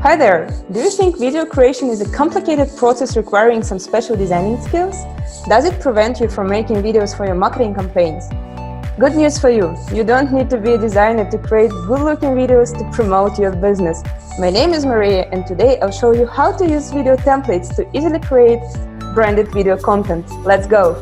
Hi there! Do you think video creation is a complicated process requiring some special designing skills? Does it prevent you from making videos for your marketing campaigns? Good news for you! You don't need to be a designer to create good-looking videos to promote your business. My name is Maria, and today I'll show you how to use video templates to easily create branded video content. Let's go!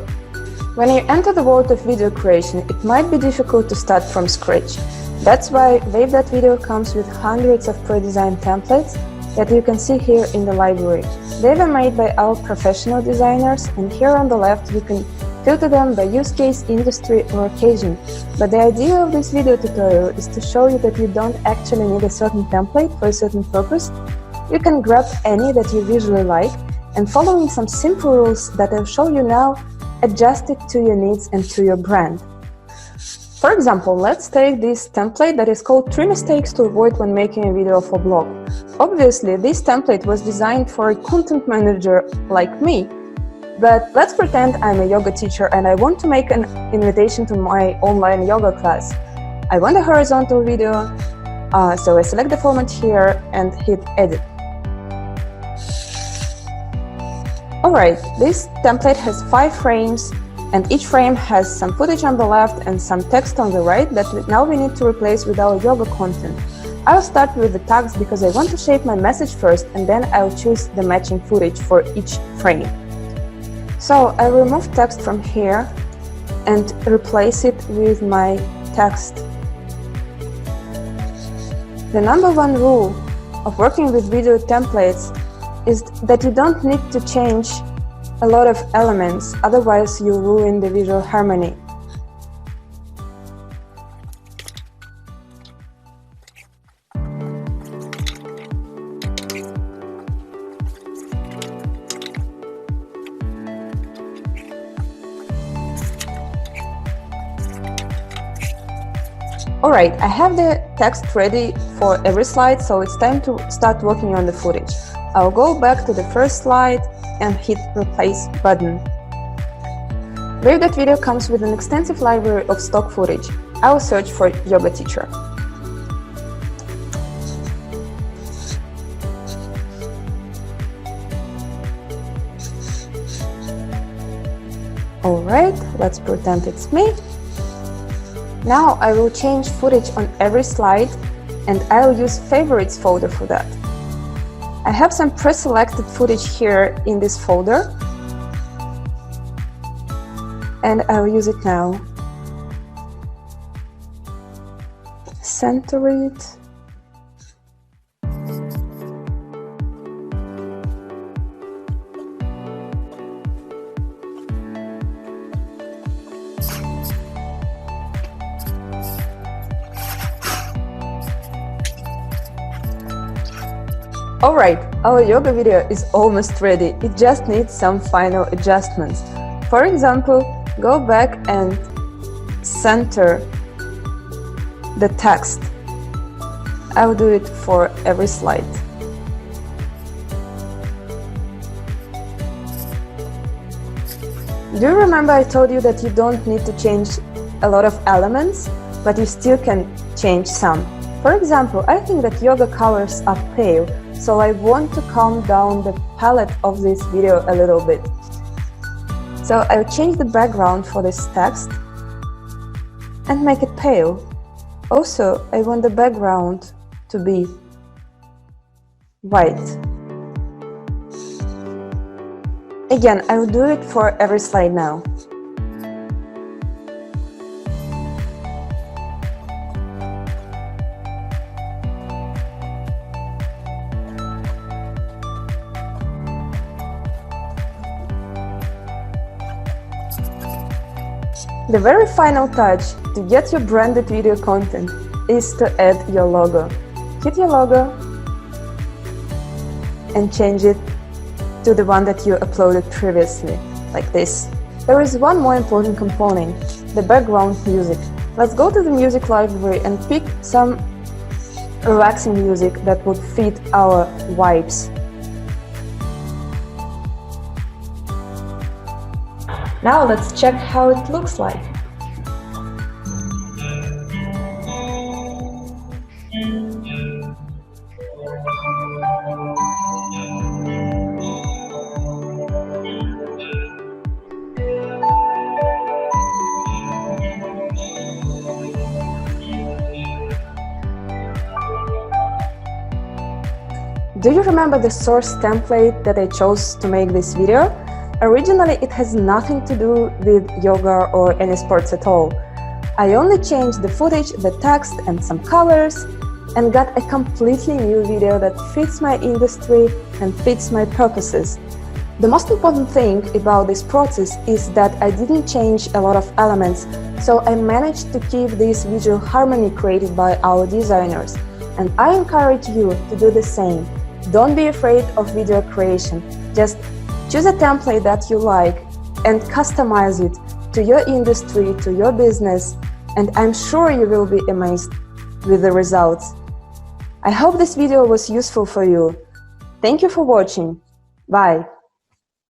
When you enter the world of video creation, it might be difficult to start from scratch. That's why Wave.video comes with hundreds of pre-designed templates that you can see here in the library. They were made by our professional designers, and here on the left you can filter them by use case, industry or occasion. But the idea of this video tutorial is to show you that you don't actually need a certain template for a certain purpose. You can grab any that you visually like, and following some simple rules that I'll show you now, adjust it to your needs and to your brand. For example, let's take this template that is called 3 mistakes to avoid when making a video for blog. Obviously, this template was designed for a content manager like me. But let's pretend I'm a yoga teacher and I want to make an invitation to my online yoga class. I want a horizontal video, so I select the format here and hit edit. Alright, this template has 5 frames, and each frame has some footage on the left and some text on the right that now we need to replace with our yoga content. I'll start with the tags because I want to shape my message first, and then I'll choose the matching footage for each frame. So I'll remove text from here and replace it with my text. The #1 rule of working with video templates is that you don't need to change a lot of elements, otherwise you ruin the visual harmony. Alright, I have the text ready for every slide, so it's time to start working on the footage. I'll go back to the first slide and hit Replace button. Wave.video comes with an extensive library of stock footage. I will search for yoga teacher. Alright, let's pretend it's me. Now I will change footage on every slide, and I'll use favorites folder for that. I have some pre-selected footage here in this folder, and I'll use it now. Center it. Alright, our yoga video is almost ready. It just needs some final adjustments. For example, go back and center the text. I'll do it for every slide. Do you remember I told you that you don't need to change a lot of elements, but you still can change some? For example, I think that yoga colors are pale, so I want to calm down the palette of this video a little bit. So I'll change the background for this text and make it pale. Also, I want the background to be white. Again, I will do it for every slide now. The very final touch to get your branded video content is to add your logo. Hit your logo and change it to the one that you uploaded previously, like this. There is one more important component, the background music. Let's go to the music library and pick some relaxing music that would fit our vibes. Now let's check how it looks like. Do you remember the source template that I chose to make this video? Originally, it has nothing to do with yoga or any sports at all. I only changed the footage, the text and some colors, and got a completely new video that fits my industry and fits my purposes. The most important thing about this process is that I didn't change a lot of elements, so I managed to keep this visual harmony created by our designers. And I encourage you to do the same. Don't be afraid of video creation. Just choose a template that you like and customize it to your industry, to your business, and I'm sure you will be amazed with the results. I hope this video was useful for you. Thank you for watching. Bye.